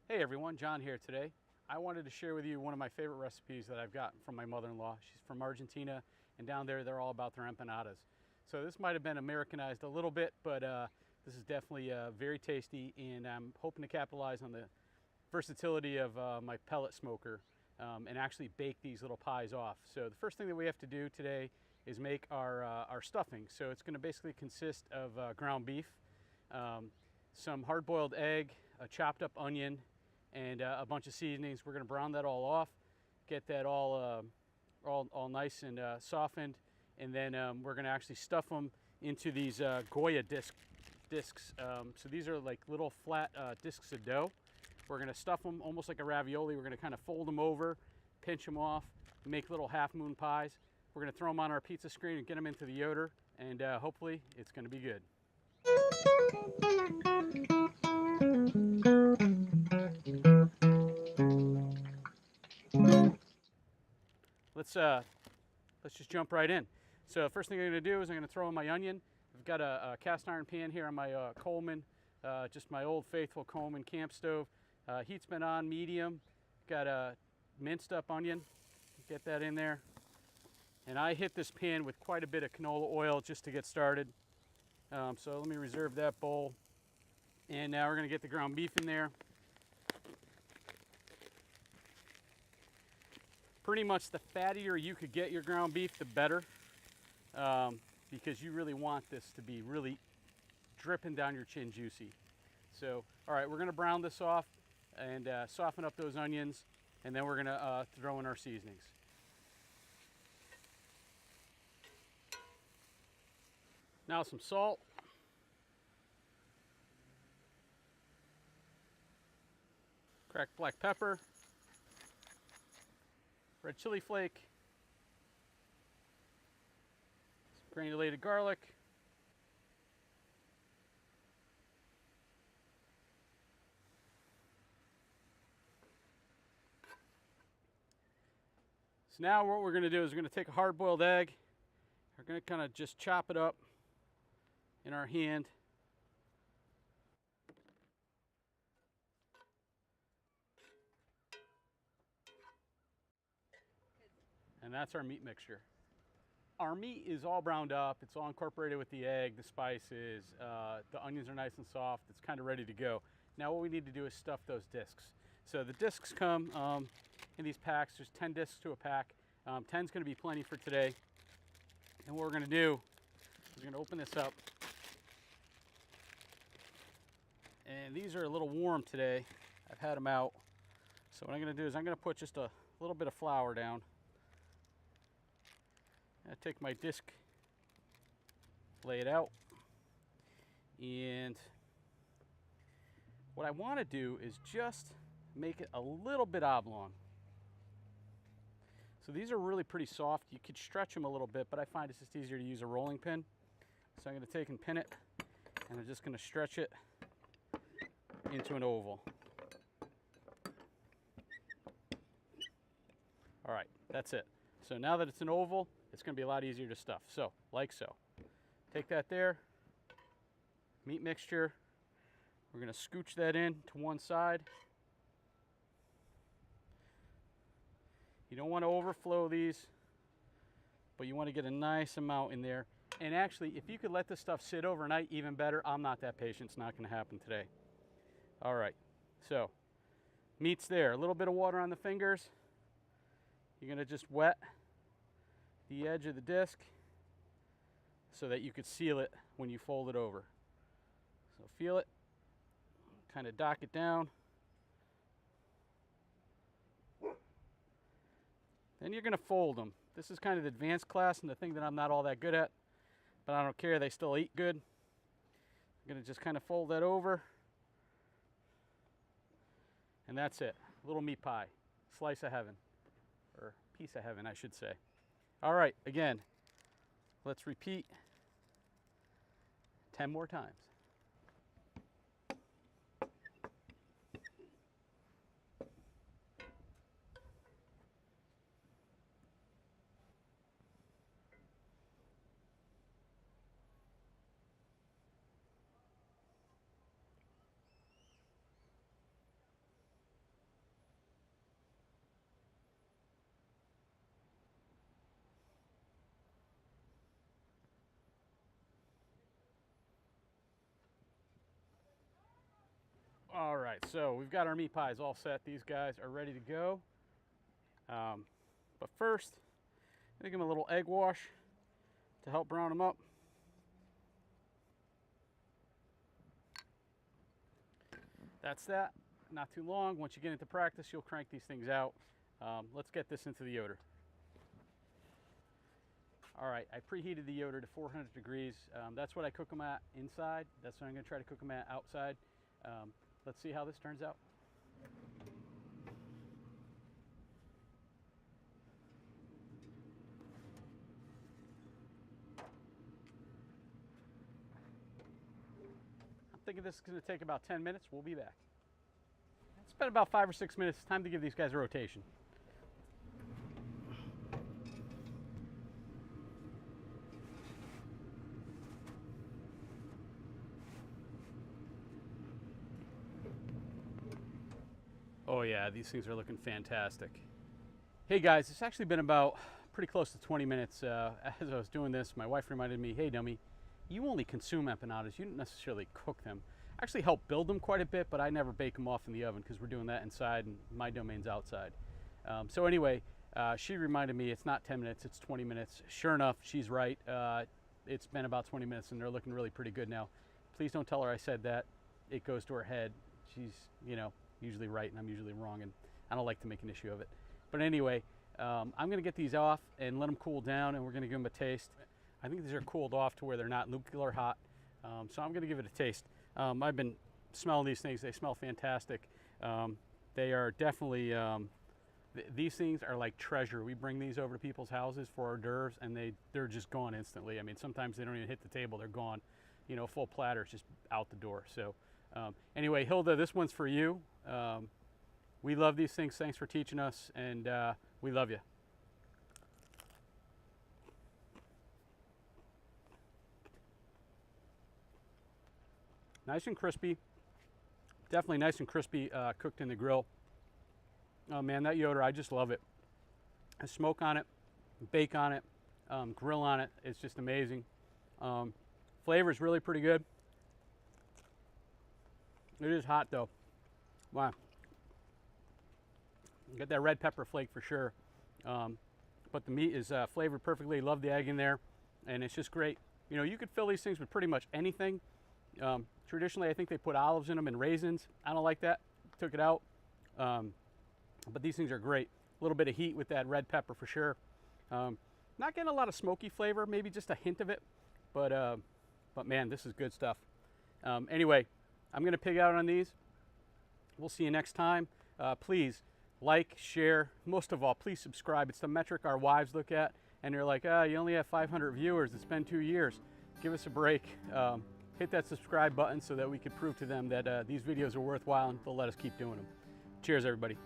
Hey everyone, John here today. I wanted to share with you one of my favorite recipes that I've gotten from my mother-in-law. She's from Argentina, and down there they're all about their empanadas. So this might have been Americanized a little bit, but this is definitely very tasty, and I'm hoping to capitalize on the versatility of my pellet smoker and actually bake these little pies off. So the first thing that we have to do today is make our stuffing. So it's going to basically consist of ground beef, some hard-boiled egg, a chopped up onion, and a bunch of seasonings. We're going to brown that all off, get that all nice and softened, and then we're going to actually stuff them into these Goya discs. So these are like little flat discs of dough. We're going to stuff them almost like a ravioli. We're going to kind of fold them over, pinch them off, make little half moon pies. We're going to throw them on our pizza screen and get them into the Yoder, and hopefully it's going to be good. Let's just jump right in. So first thing I'm going to do is I'm going to throw in my onion. I've got a cast iron pan here on my Coleman, just my old faithful Coleman camp stove. Heat's been on medium. Got a minced up onion. Get that in there. And I hit this pan with quite a bit of canola oil just to get started. So let me reserve that bowl. And now we're going to get the ground beef in there. Pretty much the fattier you could get your ground beef, the better, because you really want this to be really dripping down your chin juicy. So, all right, we're going to brown this off and soften up those onions, and then we're going to throw in our seasonings. Now some salt. Cracked black pepper. Red chili flake, some granulated garlic, so now what we're going to do is we're going to take a hard-boiled egg. We're going to kind of just chop it up in our hand. And that's our meat mixture. Our meat is all browned up. It's all incorporated with the egg, the spices. The onions are nice and soft. It's kind of ready to go. Now what we need to do is stuff those discs. So the discs come in these packs. There's 10 discs to a pack. 10 is going to be plenty for today. And what we're going to do is we're going to open this up. And these are a little warm today. I've had them out. So what I'm going to do is I'm going to put just a little bit of flour down. I take my disc, lay it out, and what I want to do is just make it a little bit oblong. So these are really pretty soft. You could stretch them a little bit, but I find it's just easier to use a rolling pin. So I'm going to take and pin it, and I'm just going to stretch it into an oval. All right, that's it. So now that it's an oval, it's going to be a lot easier to stuff. So, like so. Take that there, meat mixture. We're going to scooch that in to one side. You don't want to overflow these, but you want to get a nice amount in there. And actually, if you could let this stuff sit overnight, even better. I'm not that patient. It's not going to happen today. All right. So, meat's there. A little bit of water on the fingers. You're going to just wet the edge of the disc so that you could seal it when you fold it over. So feel it, kind of dock it down. Then you're going to fold them. This is kind of the advanced class and the thing that I'm not all that good at, but I don't care, they still eat good. I'm going to just kind of fold that over, and that's it. A little meat pie, slice of heaven, or piece of heaven I should say. All right, again, let's repeat 10 more times. All right, so we've got our meat pies all set. These guys are ready to go. But first, I'm gonna give them a little egg wash to help brown them up. That's that. Not too long. Once you get into practice, you'll crank these things out. Let's get this into the Yoder. All right, I preheated the Yoder to 400 degrees. That's what I cook them at inside. That's what I'm gonna try to cook them at outside. Let's see how this turns out. I'm thinking this is gonna take about 10 minutes. We'll be back. It's been about 5 or 6 minutes. It's time to give these guys a rotation. Oh yeah, these things are looking fantastic. Hey guys, it's actually been about pretty close to 20 minutes. As I was doing this, my wife reminded me, hey dummy, you only consume empanadas, you don't necessarily cook them. I actually help build them quite a bit, but I never bake them off in the oven because we're doing that inside and my domain's outside. So anyway, she reminded me it's not 10 minutes, it's 20 minutes. Sure enough, she's right. It's been about 20 minutes and they're looking really pretty good now. Please don't tell her I said that. It goes to her head. She's, you know, usually right and I'm usually wrong, and I don't like to make an issue of it. But anyway, I'm gonna get these off and let them cool down, and we're gonna give them a taste. I think these are cooled off to where they're not nuclear hot, so I'm gonna give it a taste. I've been smelling these things. They smell fantastic. They are definitely, these things are like treasure. We bring these over to people's houses for hors d'oeuvres and they're just gone instantly. I mean, sometimes they don't even hit the table, they're gone. You know, full platter is just out the door. So anyway, Hilda, this one's for you. We love these things. Thanks for teaching us, and we love you. Nice and crispy. Definitely nice and crispy, cooked in the grill. Oh man, that Yoder, I just love it. A smoke on it, bake on it, grill on it. It's just amazing. Flavor is really pretty good. It is hot though. Wow. Get that red pepper flake for sure. But the meat is flavored perfectly. Love the egg in there, and it's just great. You know, you could fill these things with pretty much anything. Traditionally, I think they put olives in them and raisins. I don't like that. Took it out. But these things are great. A little bit of heat with that red pepper for sure. Not getting a lot of smoky flavor, maybe just a hint of it. But man, this is good stuff. Anyway, I'm going to pig out on these. We'll see you next time. Please like, share, most of all, please subscribe. It's the metric our wives look at, and they're like, you only have 500 viewers. It's been 2 years. Give us a break. Hit that subscribe button so that we can prove to them that these videos are worthwhile and they'll let us keep doing them. Cheers, everybody.